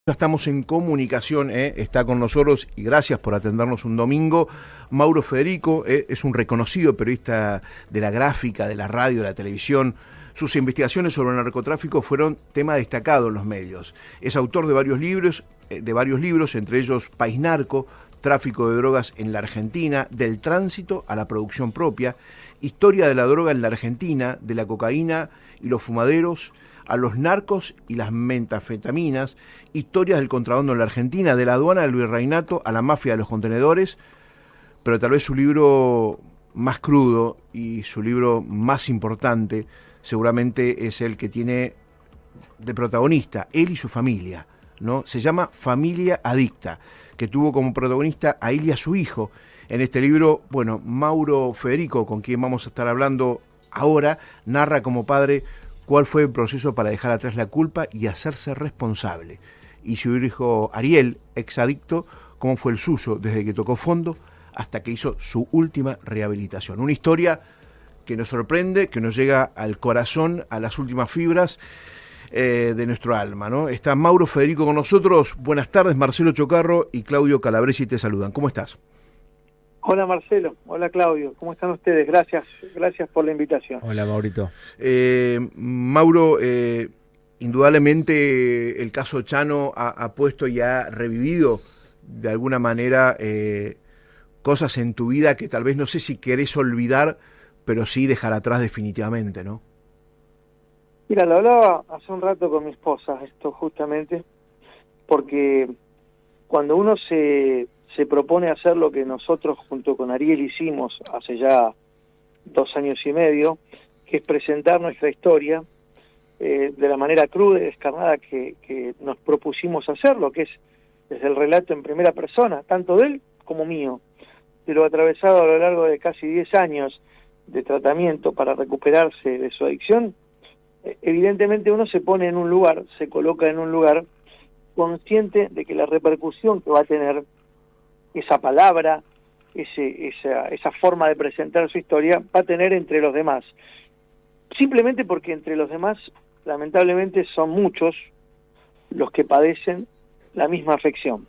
Ya estamos en comunicación, está con nosotros y gracias por atendernos un domingo. Mauro Federico es un reconocido periodista de la gráfica, de la radio, de la televisión. Sus investigaciones sobre el narcotráfico fueron tema destacado en los medios. Es autor de varios libros, entre ellos País Narco, Tráfico de drogas en la Argentina, del tránsito a la producción propia, Historia de la droga en la Argentina, de la cocaína y los fumaderos, a los narcos y las metanfetaminas, historias del contrabando en la Argentina, de la aduana del virreinato a la mafia de los contenedores, pero tal vez su libro más crudo y su libro más importante seguramente es el que tiene de protagonista él y su familia, ¿no? Se llama Familia Adicta, que tuvo como protagonista a él y a su hijo. En este libro, bueno, Mauro Federico, con quien vamos a estar hablando ahora, narra como padre cuál fue el proceso para dejar atrás la culpa y hacerse responsable. Y su hijo Ariel, exadicto, cómo fue el suyo desde que tocó fondo hasta que hizo su última rehabilitación. Una historia que nos sorprende, que nos llega al corazón, a las últimas fibras de nuestro alma, ¿no? Está Mauro Federico con nosotros. Buenas tardes, Marcelo Chocarro y Claudio Calabresi te saludan. ¿Cómo estás? Hola Marcelo, hola Claudio, ¿cómo están ustedes? Gracias por la invitación. Hola Maurito. Mauro, indudablemente el caso Chano ha puesto y ha revivido de alguna manera cosas en tu vida que tal vez no sé si querés olvidar, pero sí dejar atrás definitivamente, ¿no? Mira, lo hablaba hace un rato con mi esposa, esto justamente, porque cuando uno se propone hacer lo que nosotros junto con Ariel hicimos hace ya 2 años y medio, que es presentar nuestra historia de la manera cruda y descarnada que nos propusimos hacerlo, que es desde el relato en primera persona, tanto de él como mío, pero atravesado a lo largo de casi 10 años de tratamiento para recuperarse de su adicción. Evidentemente uno se pone en un lugar, se coloca en un lugar consciente de que la repercusión que va a tener esa palabra, esa forma de presentar su historia, va a tener entre los demás. Simplemente porque entre los demás, lamentablemente, son muchos los que padecen la misma afección.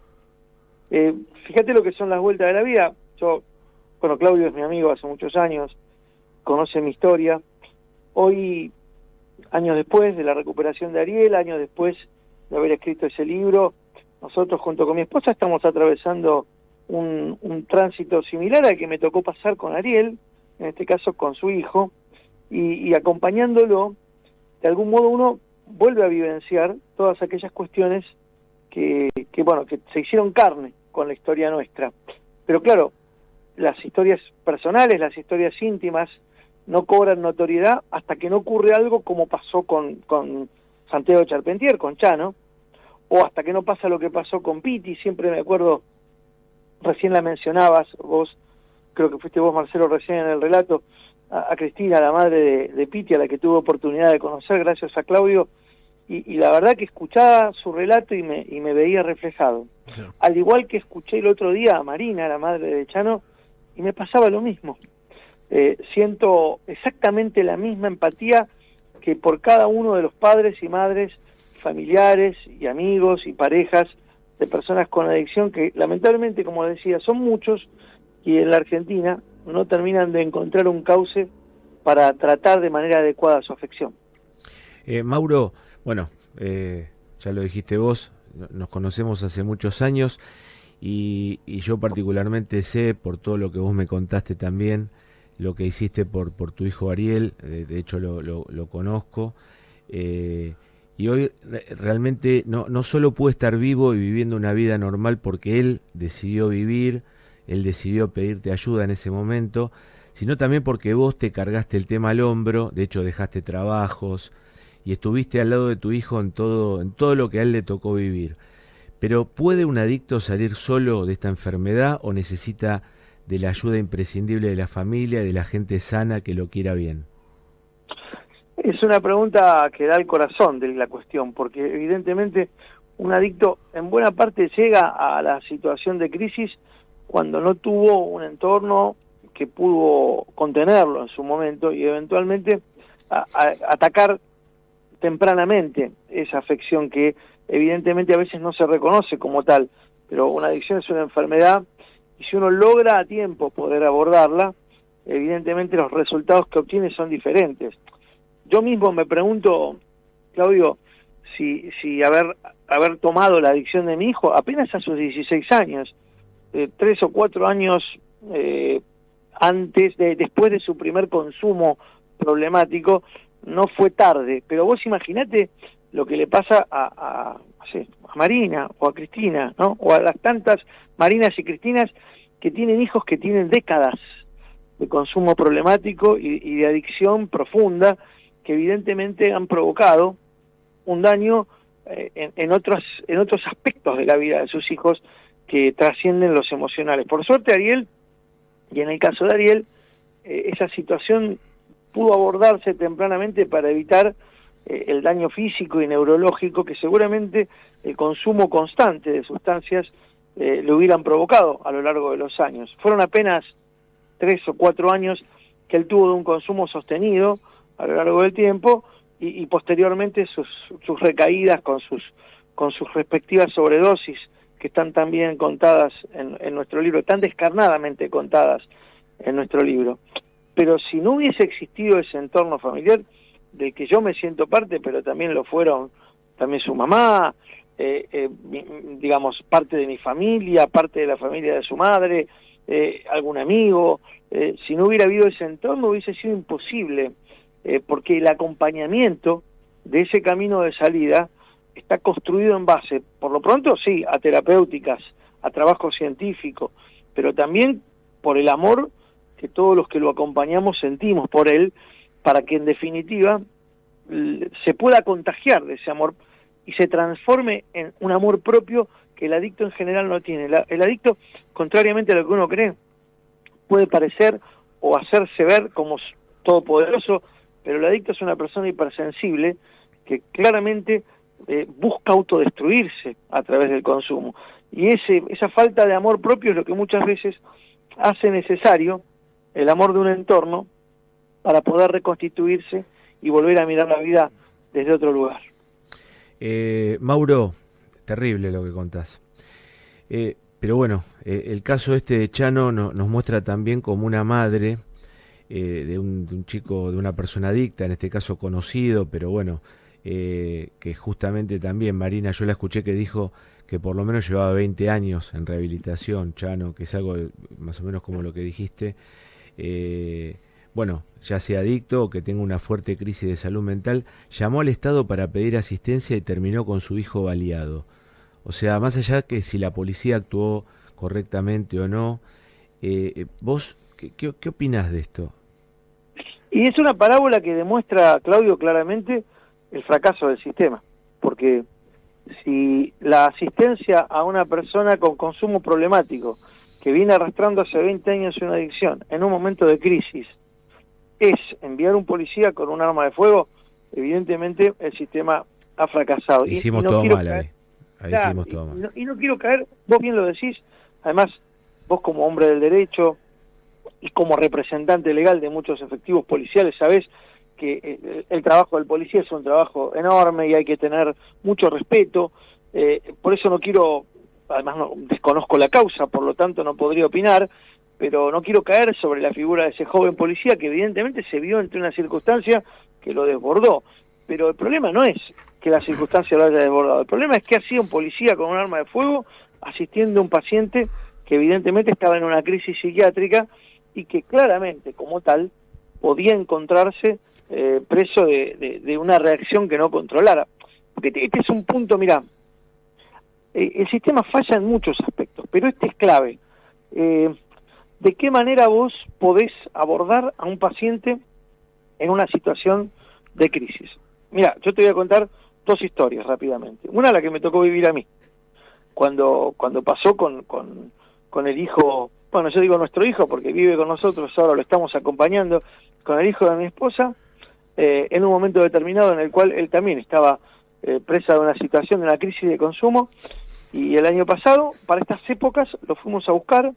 Fíjate lo que son las vueltas de la vida. Claudio es mi amigo hace muchos años, conoce mi historia. Hoy, años después de la recuperación de Ariel, años después de haber escrito ese libro, nosotros junto con mi esposa estamos atravesando un tránsito similar al que me tocó pasar con Ariel, en este caso con su hijo, y acompañándolo, de algún modo uno vuelve a vivenciar todas aquellas cuestiones que se hicieron carne con la historia nuestra. Pero claro, las historias personales, las historias íntimas, no cobran notoriedad hasta que no ocurre algo como pasó con Santiago Charpentier, con Chano, o hasta que no pasa lo que pasó con Piti. Siempre me acuerdo, recién la mencionabas vos, creo que fuiste vos Marcelo recién en el relato, a Cristina, la madre de Piti, a la que tuve oportunidad de conocer gracias a Claudio, y la verdad que escuchaba su relato y me veía reflejado. Claro. Al igual que escuché el otro día a Marina, la madre de Chano, y me pasaba lo mismo. Siento exactamente la misma empatía que por cada uno de los padres y madres, familiares y amigos y parejas de personas con adicción que lamentablemente, como decía, son muchos y en la Argentina no terminan de encontrar un cauce para tratar de manera adecuada su afección. Mauro, bueno, ya lo dijiste vos, nos conocemos hace muchos años y yo particularmente sé, por todo lo que vos me contaste también, lo que hiciste por tu hijo Ariel, de hecho lo conozco, y hoy realmente no solo puede estar vivo y viviendo una vida normal porque él decidió vivir, él decidió pedirte ayuda en ese momento, sino también porque vos te cargaste el tema al hombro, de hecho dejaste trabajos y estuviste al lado de tu hijo en todo lo que a él le tocó vivir. Pero ¿puede un adicto salir solo de esta enfermedad o necesita de la ayuda imprescindible de la familia y de la gente sana que lo quiera bien? Es una pregunta que da el corazón de la cuestión, porque evidentemente un adicto en buena parte llega a la situación de crisis cuando no tuvo un entorno que pudo contenerlo en su momento y eventualmente atacar tempranamente esa afección que evidentemente a veces no se reconoce como tal, pero una adicción es una enfermedad y si uno logra a tiempo poder abordarla, evidentemente los resultados que obtiene son diferentes. Yo mismo me pregunto, Claudio, si haber tomado la adicción de mi hijo apenas a sus 16 años, 3 o 4 años después de su primer consumo problemático, no fue tarde. Pero vos imaginate lo que le pasa a Marina o a Cristina, ¿no? O a las tantas Marinas y Cristinas que tienen hijos que tienen décadas de consumo problemático y de adicción profunda, que evidentemente han provocado un daño en otros aspectos de la vida de sus hijos que trascienden los emocionales. Por suerte Ariel, y en el caso de Ariel, esa situación pudo abordarse tempranamente para evitar el daño físico y neurológico que seguramente el consumo constante de sustancias le hubieran provocado a lo largo de los años. Fueron apenas 3 o 4 años que él tuvo de un consumo sostenido a lo largo del tiempo y posteriormente sus recaídas con sus respectivas sobredosis que están también contadas en nuestro libro, tan descarnadamente contadas en nuestro libro. Pero si no hubiese existido ese entorno familiar del que yo me siento parte, pero también lo fueron también su mamá, digamos, parte de mi familia, parte de la familia de su madre, algún amigo, si no hubiera habido ese entorno hubiese sido imposible, porque el acompañamiento de ese camino de salida está construido en base, por lo pronto sí, a terapéuticas, a trabajo científico, pero también por el amor que todos los que lo acompañamos sentimos por él, para que en definitiva se pueda contagiar de ese amor y se transforme en un amor propio que el adicto en general no tiene. El adicto, contrariamente a lo que uno cree, puede parecer o hacerse ver como todopoderoso, pero el adicto es una persona hipersensible que claramente busca autodestruirse a través del consumo. Y esa falta de amor propio es lo que muchas veces hace necesario el amor de un entorno para poder reconstituirse y volver a mirar la vida desde otro lugar. Mauro, terrible lo que contás. Pero bueno, el caso de Chano nos muestra también como una madre de un chico, de una persona adicta, en este caso conocido, pero bueno, que justamente también Marina, yo la escuché que dijo que por lo menos llevaba 20 años en rehabilitación, Chano, que es algo más o menos como lo que dijiste. Bueno, ya sea adicto o que tenga una fuerte crisis de salud mental, llamó al Estado para pedir asistencia y terminó con su hijo baleado. O sea, más allá que si la policía actuó correctamente o no, vos, ¿qué opinás de esto? Y es una parábola que demuestra, Claudio, claramente el fracaso del sistema, porque si la asistencia a una persona con consumo problemático que viene arrastrando hace 20 años una adicción en un momento de crisis es enviar un policía con un arma de fuego, evidentemente el sistema ha fracasado. Hicimos no todo quiero mal caer, ahí claro, hicimos todo mal. Y no quiero caer, vos bien lo decís, además vos como hombre del derecho y como representante legal de muchos efectivos policiales sabés que el trabajo del policía es un trabajo enorme y hay que tener mucho respeto, por eso no quiero, además desconozco la causa, por lo tanto no podría opinar, pero no quiero caer sobre la figura de ese joven policía que evidentemente se vio entre una circunstancia que lo desbordó. Pero el problema no es que la circunstancia lo haya desbordado, el problema es que ha sido un policía con un arma de fuego asistiendo a un paciente que evidentemente estaba en una crisis psiquiátrica y que claramente, como tal, podía encontrarse preso de una reacción que no controlara. Porque este es un punto, mirá, el sistema falla en muchos aspectos, pero este es clave. ¿De qué manera vos podés abordar a un paciente en una situación de crisis? Mira, yo te voy a contar 2 historias rápidamente. Una, la que me tocó vivir a mí, cuando pasó con el hijo, bueno, yo digo nuestro hijo porque vive con nosotros, ahora lo estamos acompañando, con el hijo de mi esposa, en un momento determinado en el cual él también estaba presa de una situación, de una crisis de consumo, y el año pasado, para estas épocas, lo fuimos a buscar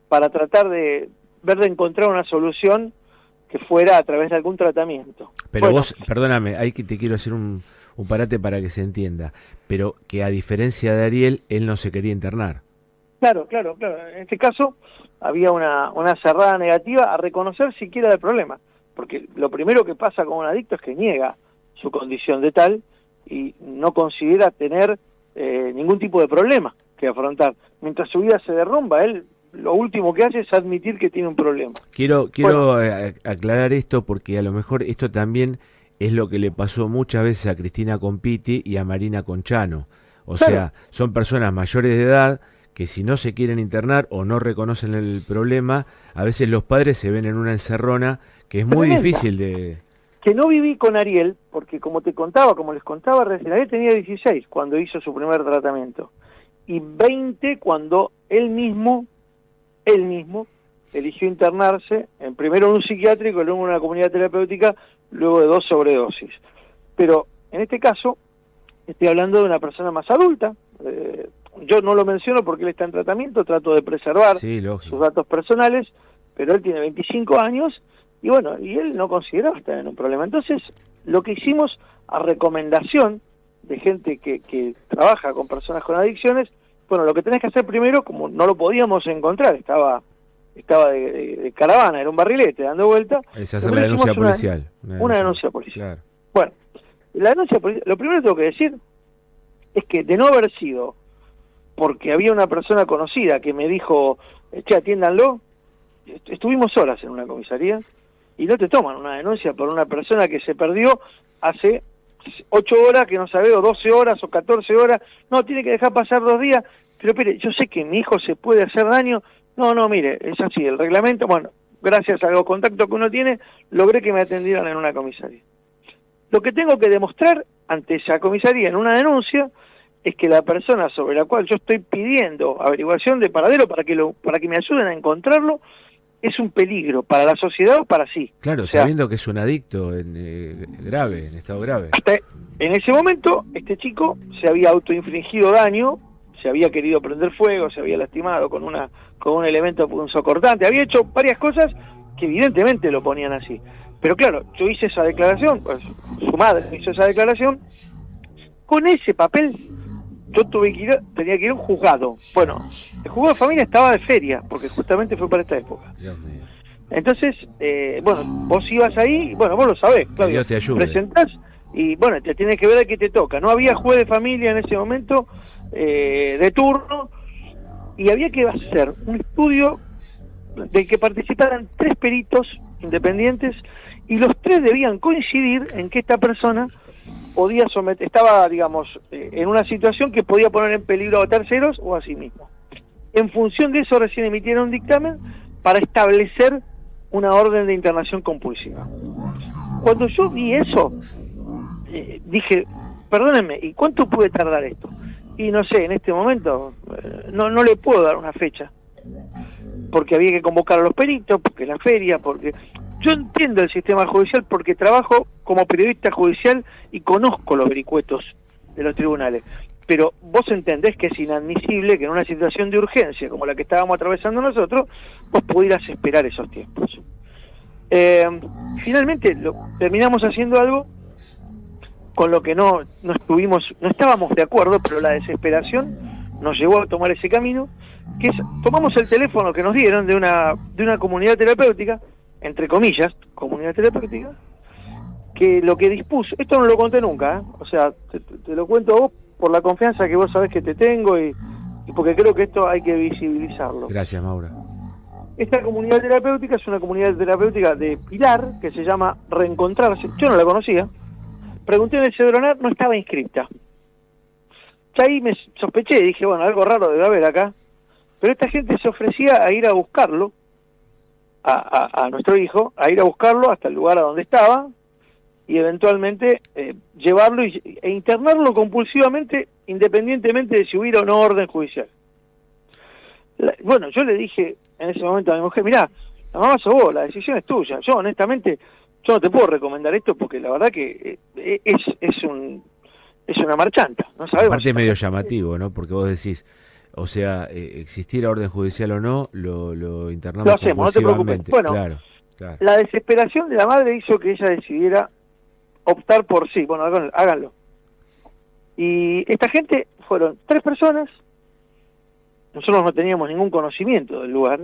para tratar de encontrar una solución que fuera a través de algún tratamiento. Pero Bueno, vos, perdóname, ahí que te quiero hacer un parate para que se entienda, pero que a diferencia de Ariel, él no se quería internar. claro. En este caso había una cerrada negativa a reconocer siquiera el problema, porque lo primero que pasa con un adicto es que niega su condición de tal y no considera tener ningún tipo de problema que afrontar. Mientras su vida se derrumba, él lo último que hace es admitir que tiene un problema. Quiero Bueno. aclarar esto porque a lo mejor esto también es lo que le pasó muchas veces a Cristina Compiti y a Marina Conchano. O Claro. sea, son personas mayores de edad que si no se quieren internar o no reconocen el problema, a veces los padres se ven en una encerrona que es muy Tremenda. difícil de... Que no viví con Ariel, porque como les contaba recién, Ariel tenía 16 cuando hizo su primer tratamiento, y 20 cuando él mismo eligió internarse, primero en un psiquiátrico, luego en una comunidad terapéutica, luego de 2 sobredosis. Pero en este caso, estoy hablando de una persona más adulta. Yo no lo menciono porque él está en tratamiento, trato de preservar Sí, lógico. sus datos personales, pero él tiene 25 años y bueno, y él no consideraba estar en un problema. Entonces, lo que hicimos a recomendación de gente que trabaja con personas con adicciones, bueno, lo que tenés que hacer primero, como no lo podíamos encontrar, estaba de caravana, era un barrilete dando vuelta. Es hacer la denuncia policial. Una denuncia policial. Claro. Bueno, la denuncia policial, lo primero que tengo que decir es que de no haber sido porque había una persona conocida que me dijo, che, atiéndanlo, estuvimos horas en una comisaría y no te toman una denuncia por una persona que se perdió hace 8 horas, que no sabe, o 12 horas, o 14 horas, no, tiene que dejar pasar 2 días, pero espere, yo sé que mi hijo se puede hacer daño, no, mire, es así, el reglamento, bueno, gracias a los contactos que uno tiene, logré que me atendieran en una comisaría. Lo que tengo que demostrar ante esa comisaría en una denuncia es que la persona sobre la cual yo estoy pidiendo averiguación de paradero para que me ayuden a encontrarlo es un peligro para la sociedad o para sí. Claro, O sea, sabiendo que es un adicto en estado grave. hasta en ese momento este chico se había autoinfligido daño, se había querido prender fuego, se había lastimado con un elemento punzocortante, había hecho varias cosas que evidentemente lo ponían así. Pero claro, yo hice esa declaración, pues su madre hizo esa declaración, con ese papel yo tenía que ir a un juzgado. Bueno, el juzgado de familia estaba de feria, porque justamente fue para esta época. Dios mío. Entonces, bueno, vos ibas ahí, bueno, vos lo sabés, Claudio, Dios te ayude. presentás y bueno, te tienes que ver a qué te toca. No había juez de familia en ese momento de turno y había que hacer un estudio del que participaran 3 peritos independientes y los 3 debían coincidir en que esta persona estaba, digamos, en una situación que podía poner en peligro a terceros o a sí mismo. En función de eso recién emitieron un dictamen para establecer una orden de internación compulsiva. Cuando yo vi eso, dije, perdónenme, ¿y cuánto puede tardar esto? Y no sé, en este momento no le puedo dar una fecha, porque había que convocar a los peritos, porque la feria, porque... Yo entiendo el sistema judicial porque trabajo como periodista judicial y conozco los vericuetos de los tribunales, pero vos entendés que es inadmisible que en una situación de urgencia como la que estábamos atravesando nosotros, vos pudieras esperar esos tiempos. Finalmente terminamos haciendo algo con lo que no estábamos de acuerdo, pero la desesperación nos llevó a tomar ese camino, que es, tomamos el teléfono que nos dieron de una comunidad terapéutica, entre comillas, comunidad terapéutica, que lo que dispuso, esto no lo conté nunca, o sea, te lo cuento a vos por la confianza que vos sabés que te tengo y porque creo que esto hay que visibilizarlo. Gracias, Maura. Esta comunidad terapéutica es una comunidad terapéutica de Pilar, que se llama Reencontrarse, yo no la conocía, pregunté en el Cedronar, no estaba inscripta. Ya ahí me sospeché, dije, bueno, algo raro debe haber acá, pero esta gente se ofrecía a ir a buscarlo, a nuestro hijo, a ir a buscarlo hasta el lugar a donde estaba y eventualmente llevarlo e internarlo compulsivamente independientemente de si hubiera o no orden judicial. Bueno, yo le dije en ese momento a mi mujer, mirá, la mamá sos vos, la decisión es tuya. Yo honestamente, yo no te puedo recomendar esto porque la verdad que es una marchanta. No sabemos. Aparte es medio llamativo, ¿no? Porque vos decís, o sea, existiera orden judicial o no, lo internamos lo hacemos, no te preocupes. compulsivamente. Bueno, claro. Claro. La desesperación de la madre hizo que ella decidiera optar por sí, bueno, háganlo. Y esta gente fueron 3 personas, nosotros no teníamos ningún conocimiento del lugar,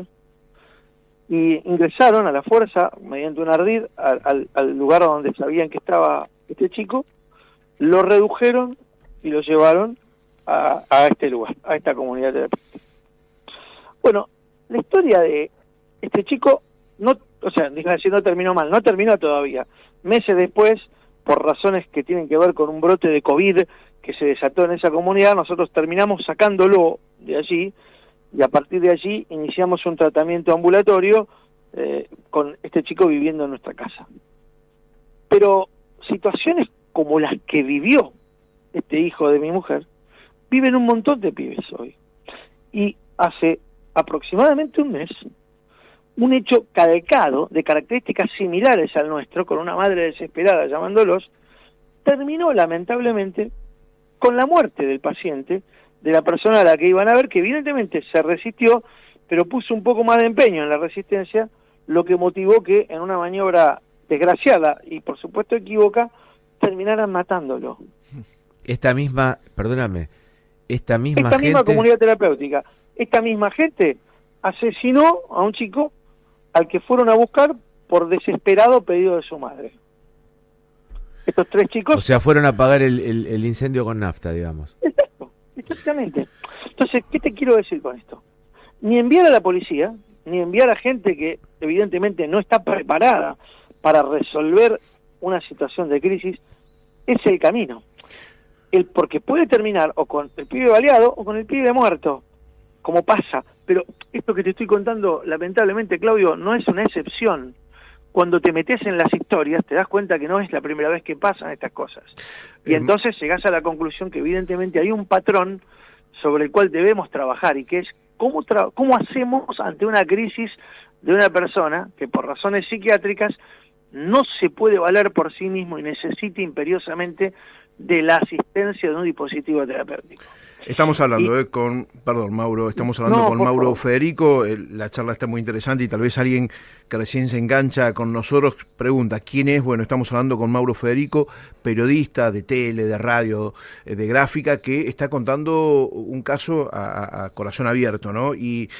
y ingresaron a la fuerza, mediante un ardid, al lugar donde sabían que estaba este chico, lo redujeron y lo llevaron a este lugar, a esta comunidad terapéutica. Bueno, la historia de este chico, no terminó mal, no terminó todavía. Meses después, por razones que tienen que ver con un brote de COVID que se desató en esa comunidad, nosotros terminamos sacándolo de allí, y a partir de allí iniciamos un tratamiento ambulatorio con este chico viviendo en nuestra casa. Pero situaciones como las que vivió este hijo de mi mujer, viven un montón de pibes hoy. Y hace aproximadamente un mes, un hecho calcado de características similares al nuestro, con una madre desesperada llamándolos, terminó lamentablemente con la muerte del paciente, de la persona a la que iban a ver, que evidentemente se resistió, pero puso un poco más de empeño en la resistencia, lo que motivó que en una maniobra desgraciada y por supuesto equívoca, terminaran matándolo. Esta misma misma comunidad terapéutica, esta misma gente asesinó a un chico al que fueron a buscar por desesperado pedido de su madre. Estos 3 chicos... O sea, fueron a apagar el incendio con nafta, digamos. Exacto, exactamente. Entonces, ¿qué te quiero decir con esto? Ni enviar a la policía, ni enviar a gente que evidentemente no está preparada para resolver una situación de crisis, es el camino. Porque puede terminar o con el pibe baleado o con el pibe muerto, como pasa. Pero esto que te estoy contando, lamentablemente, Claudio, no es una excepción. Cuando te metes en las historias, te das cuenta que no es la primera vez que pasan estas cosas. Y entonces llegás a la conclusión que evidentemente hay un patrón sobre el cual debemos trabajar, y que es cómo hacemos ante una crisis de una persona que por razones psiquiátricas no se puede valer por sí mismo y necesita imperiosamente de la asistencia de un dispositivo terapéutico. Estamos hablando Mauro, con Mauro favor. Federico, la charla está muy interesante y tal vez alguien que recién se engancha con nosotros pregunta, ¿quién es? Bueno, estamos hablando con Mauro Federico, periodista de tele, de radio, de gráfica, que está contando un caso a corazón abierto, ¿no? Y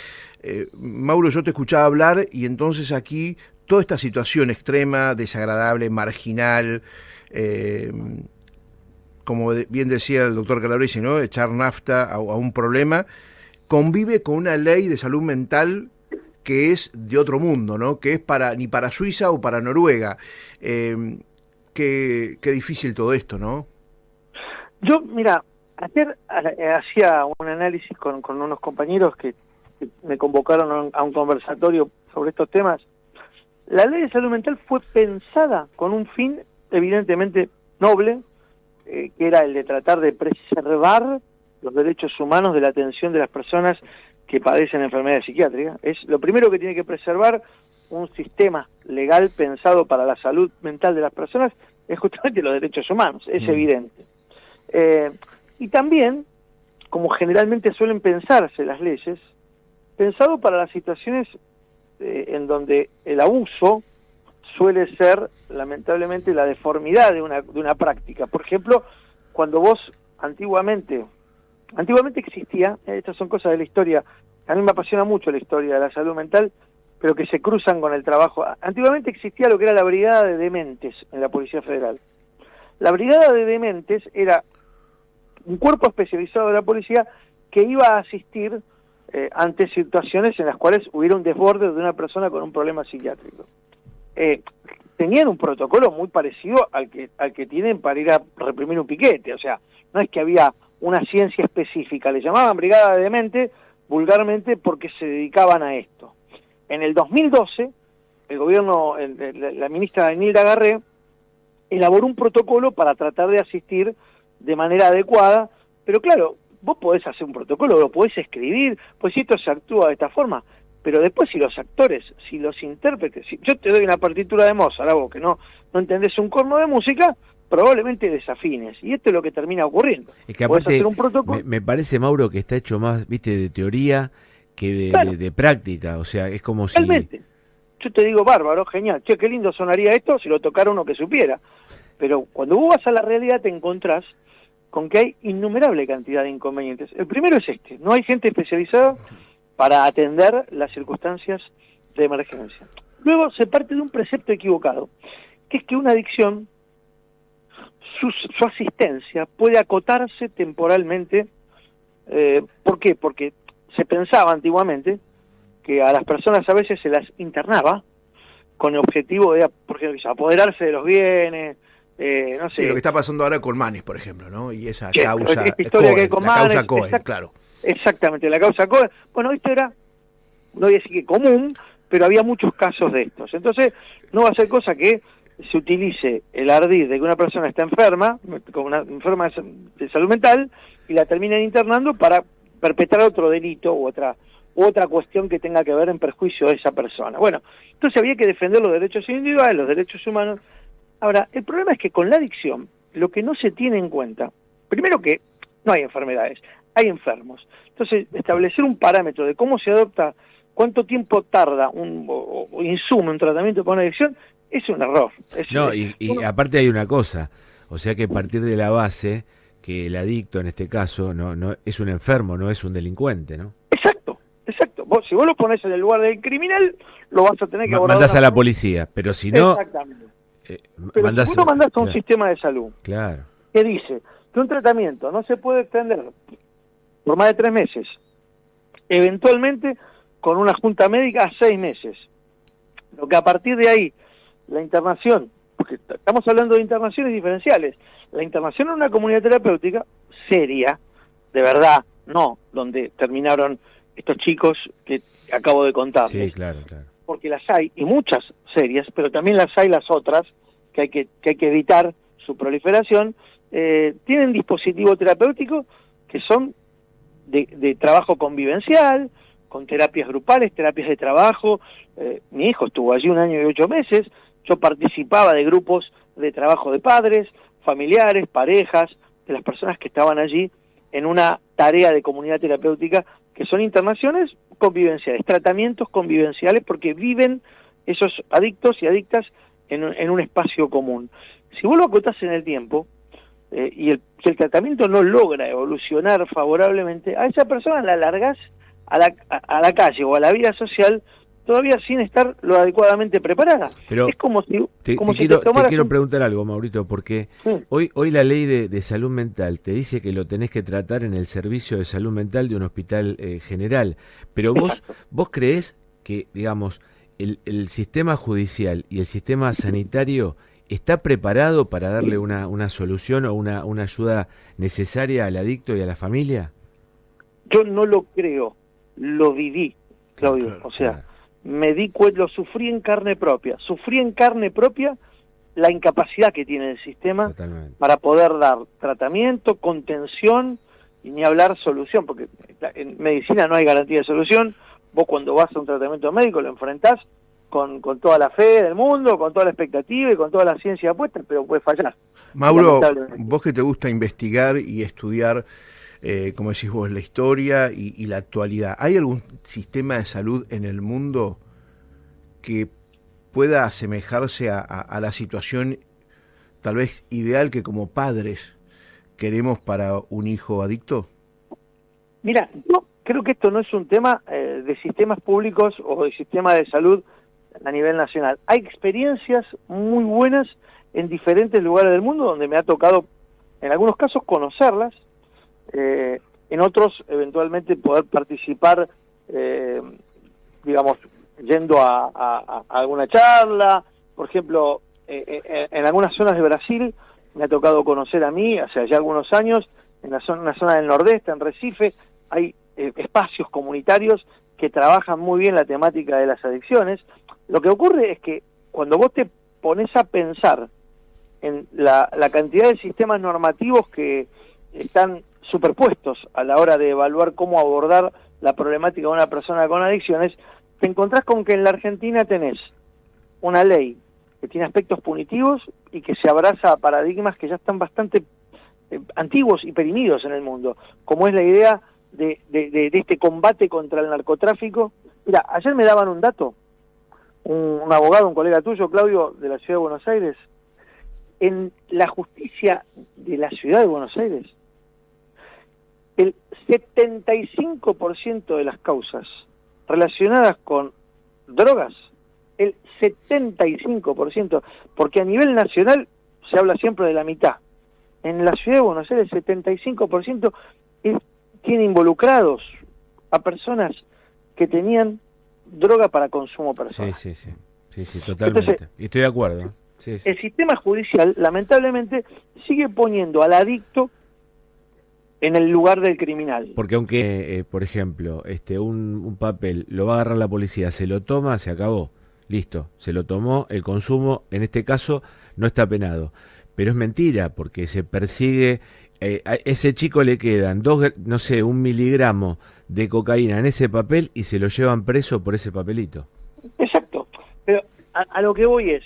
Mauro, yo te escuchaba hablar y entonces aquí toda esta situación extrema, desagradable, marginal, como bien decía el doctor Calabresi, ¿no? Echar nafta a un problema, convive con una ley de salud mental que es de otro mundo, ¿no? Que es ni para Suiza o para Noruega. Qué difícil todo esto, ¿no? Yo, mira, ayer hacía un análisis con unos compañeros que me convocaron a un conversatorio sobre estos temas. La ley de salud mental fue pensada con un fin evidentemente noble, que era el de tratar de preservar los derechos humanos de la atención de las personas que padecen enfermedades psiquiátricas. Es lo primero que tiene que preservar un sistema legal pensado para la salud mental de las personas, es justamente los derechos humanos, es evidente. Y también, como generalmente suelen pensarse las leyes, pensado para las situaciones en donde el abuso suele ser, lamentablemente, la deformidad de una práctica. Por ejemplo, cuando vos antiguamente existía, estas son cosas de la historia, a mí me apasiona mucho la historia de la salud mental, pero que se cruzan con el trabajo. Antiguamente existía lo que era la brigada de dementes en la Policía Federal. La brigada de dementes era un cuerpo especializado de la policía que iba a asistir ante situaciones en las cuales hubiera un desborde de una persona con un problema psiquiátrico. Tenían un protocolo muy parecido al que tienen para ir a reprimir un piquete, o sea, no es que había una ciencia específica, le llamaban brigada de demente vulgarmente porque se dedicaban a esto. En el 2012, el gobierno, la ministra Nilda Garré, elaboró un protocolo para tratar de asistir de manera adecuada, pero claro, vos podés hacer un protocolo, lo podés escribir, pues si esto se actúa de esta forma, pero después si los actores, si los intérpretes, si yo te doy una partitura de Mozart, a vos que no entendés un corno de música, probablemente desafines, y esto es lo que termina ocurriendo. Es que aparte, hacer un protocolo. Me parece, Mauro, que está hecho más, viste, de teoría que de práctica, o sea, es como Realmente. yo te digo, bárbaro, genial, che, qué lindo sonaría esto si lo tocara uno que supiera. Pero cuando vos vas a la realidad te encontrás con que hay innumerable cantidad de inconvenientes. El primero es no hay gente especializada para atender las circunstancias de emergencia. Luego se parte de un precepto equivocado, que es que una adicción, su asistencia puede acotarse temporalmente. ¿Por qué? Porque se pensaba antiguamente que a las personas a veces se las internaba con el objetivo de, por ejemplo, apoderarse de los bienes, no sé. Sí, lo que está pasando ahora con Manes, por ejemplo, ¿no? Y esa Sí, causa esta historia Cohen, que hay con la causa Manes, Cohen, claro. Exactamente, la causa Cohen. Bueno, esto era, no voy a decir que común, pero había muchos casos de estos. Entonces, no va a ser cosa que se utilice el ardid de que una persona está enferma, con una enferma de salud mental, y la terminen internando para perpetrar otro delito u otra cuestión que tenga que ver en perjuicio de esa persona. Bueno, entonces había que defender los derechos individuales, los derechos humanos. Ahora, el problema es que con la adicción, lo que no se tiene en cuenta, primero que no hay enfermedades, hay enfermos. Entonces, establecer un parámetro de cómo se adopta, cuánto tiempo tarda o insume un tratamiento para una adicción, es un error. Y aparte hay una cosa, o sea que partir de la base que el adicto en este caso no es un enfermo, no es un delincuente, ¿no? Exacto. Si vos lo pones en el lugar del criminal, lo vas a tener que abordar. Mandás a la policía, pero si no... Exactamente. Pero si vos lo mandás a un sistema de salud, claro, que dice que un tratamiento no se puede extender por más de 3 meses, eventualmente con una junta médica a 6 meses, lo que a partir de ahí, la internación, porque estamos hablando de internaciones diferenciales, la internación en una comunidad terapéutica seria, de verdad, no donde terminaron estos chicos que acabo de contar. Sí, claro. Porque las hay, y muchas serias, pero también las hay las otras, que hay que evitar su proliferación, tienen dispositivo terapéutico que son de trabajo convivencial, con terapias grupales, terapias de trabajo. Mi hijo estuvo allí 1 año y 8 meses, yo participaba de grupos de trabajo de padres, familiares, parejas, de las personas que estaban allí en una tarea de comunidad terapéutica, que son internaciones convivenciales, tratamientos convivenciales, porque viven esos adictos y adictas en un espacio común. Si vos lo acotás en el tiempo, y el tratamiento no logra evolucionar favorablemente, a esa persona la largás a la calle o a la vida social todavía sin estar lo adecuadamente preparada. Pero es como si te quiero preguntar algo, Maurito, porque sí. hoy la ley de salud mental te dice que lo tenés que tratar en el servicio de salud mental de un hospital general, pero vos creés que, digamos, el sistema judicial y el sistema sanitario está preparado para darle una solución o una ayuda necesaria al adicto y a la familia. Yo no lo creo, lo viví, Claudio, claro, o sea, me di cuenta, lo sufrí en carne propia la incapacidad que tiene el sistema Totalmente. Para poder dar tratamiento, contención y ni hablar solución, porque en medicina no hay garantía de solución. Vos cuando vas a un tratamiento médico lo enfrentás con toda la fe del mundo, con toda la expectativa y con toda la ciencia puesta, pero puede fallar. Mauro, vos que te gusta investigar y estudiar, como decís vos, la historia y la actualidad, ¿hay algún sistema de salud en el mundo que pueda asemejarse a la situación tal vez ideal que como padres queremos para un hijo adicto? Mira, yo creo que esto no es un tema de sistemas públicos o de sistema de salud a nivel nacional. Hay experiencias muy buenas en diferentes lugares del mundo donde me ha tocado, en algunos casos, conocerlas, en otros, eventualmente, poder participar, digamos, yendo a alguna charla. Por ejemplo, en algunas zonas de Brasil me ha tocado conocer a mí, hace ya algunos años, en una zona del nordeste, en Recife, hay espacios comunitarios que trabajan muy bien la temática de las adicciones. Lo que ocurre es que cuando vos te pones a pensar en la cantidad de sistemas normativos que están superpuestos a la hora de evaluar cómo abordar la problemática de una persona con adicciones, te encontrás con que en la Argentina tenés una ley que tiene aspectos punitivos y que se abraza a paradigmas que ya están bastante antiguos y perimidos en el mundo, como es la idea de este combate contra el narcotráfico. Mira, ayer me daban un dato un abogado, un colega tuyo, Claudio, de la Ciudad de Buenos Aires, en la justicia de la Ciudad de Buenos Aires, el 75% de las causas relacionadas con drogas, el 75%, porque a nivel nacional se habla siempre de la mitad. En la Ciudad de Buenos Aires el 75% tiene involucrados a personas que tenían droga para consumo personal. Sí, totalmente. Entonces, y estoy de acuerdo. Sí. El sistema judicial, lamentablemente, sigue poniendo al adicto en el lugar del criminal. Porque aunque, por ejemplo, un papel lo va a agarrar la policía, se lo toma, se acabó. Listo, se lo tomó, el consumo, en este caso, no está penado. Pero es mentira, porque se persigue, a ese chico le quedan 1 miligramo de cocaína en ese papel y se lo llevan preso por ese papelito. Exacto, pero a lo que voy es,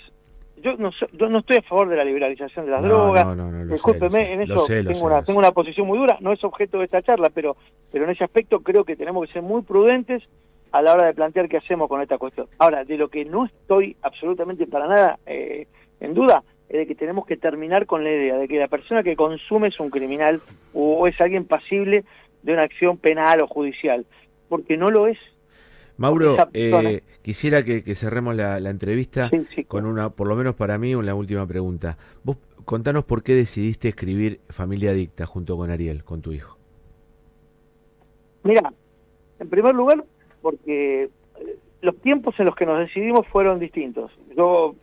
yo no estoy a favor de la liberalización de las drogas. Discúlpeme, en eso tengo una posición muy dura, no es objeto de esta charla, pero en ese aspecto creo que tenemos que ser muy prudentes a la hora de plantear qué hacemos con esta cuestión. Ahora, de lo que no estoy absolutamente para nada en duda, es de que tenemos que terminar con la idea de que la persona que consume es un criminal o es alguien pasible de una acción penal o judicial, porque no lo es. Mauro, quisiera que cerremos la entrevista con una, por lo menos para mí, una última pregunta. Vos contanos por qué decidiste escribir Familia Adicta junto con Ariel, con tu hijo. Mira, en primer lugar, porque los tiempos en los que nos decidimos fueron distintos. Yo,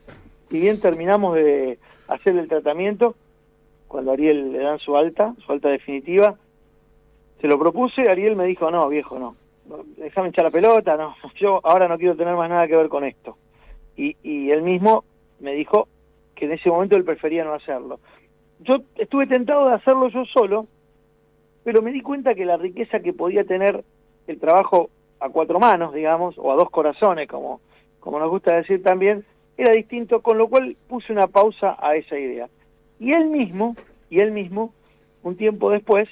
si bien terminamos de hacer el tratamiento, cuando a Ariel le dan su alta definitiva, se lo propuse, Ariel me dijo, no, viejo, no, déjame echar la pelota, no, yo ahora no quiero tener más nada que ver con esto. Y él mismo me dijo que en ese momento él prefería no hacerlo. Yo estuve tentado de hacerlo yo solo, pero me di cuenta que la riqueza que podía tener el trabajo a 4 manos, digamos, o a 2 corazones, como nos gusta decir también, era distinto, con lo cual puse una pausa a esa idea. Y él mismo, un tiempo después,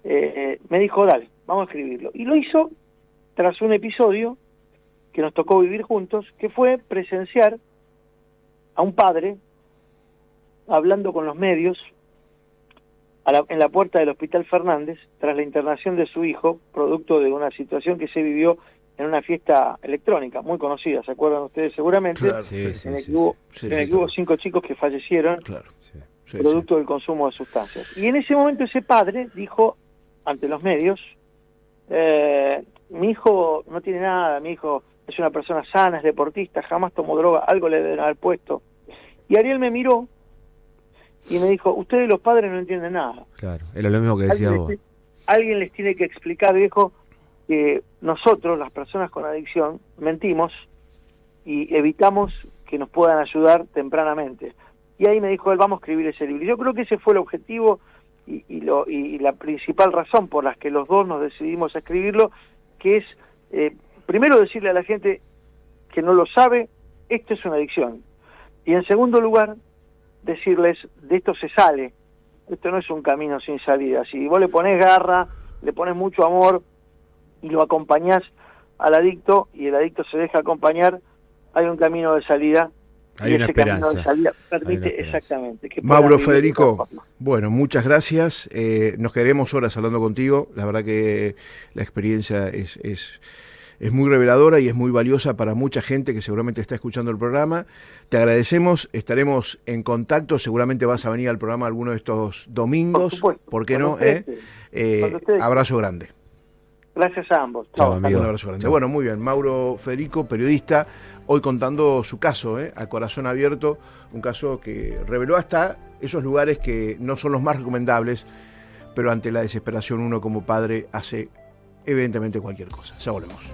me dijo, dale, vamos a escribirlo. Y lo hizo tras un episodio que nos tocó vivir juntos, que fue presenciar a un padre hablando con los medios en la puerta del Hospital Fernández, tras la internación de su hijo, producto de una situación que se vivió en una fiesta electrónica muy conocida, ¿se acuerdan ustedes seguramente? Claro, en el que hubo 5 chicos que fallecieron, producto del consumo de sustancias. Y en ese momento ese padre dijo ante los medios, mi hijo no tiene nada, mi hijo es una persona sana, es deportista, jamás tomó droga, algo le deben haber puesto. Y Ariel me miró y me dijo, ustedes los padres no entienden nada. Claro, era lo mismo que decía vos. Alguien les tiene que explicar, viejo, que nosotros, las personas con adicción, mentimos y evitamos que nos puedan ayudar tempranamente. Y ahí me dijo él, vamos a escribir ese libro. Yo creo que ese fue el objetivo y la principal razón por las que los dos nos decidimos a escribirlo, que es, primero decirle a la gente que no lo sabe, esto es una adicción. Y en segundo lugar, decirles, de esto se sale, esto no es un camino sin salida. Si vos le ponés garra, le pones mucho amor y lo acompañás al adicto y el adicto se deja acompañar, hay un camino de salida. Hay una esperanza. Camino de salida permite exactamente. Que Mauro Federico, bueno, muchas gracias. Nos quedaremos horas hablando contigo. La verdad que la experiencia es muy reveladora y es muy valiosa para mucha gente que seguramente está escuchando el programa. Te agradecemos, estaremos en contacto. Seguramente vas a venir al programa alguno de estos domingos. Por supuesto. ¿Por qué no? Abrazo grande. Gracias a ambos. Chao, amigo. Un abrazo grande. Bueno, muy bien. Mauro Federico, periodista, hoy contando su caso, a corazón abierto, un caso que reveló hasta esos lugares que no son los más recomendables, pero ante la desesperación uno como padre hace evidentemente cualquier cosa. Ya volvemos.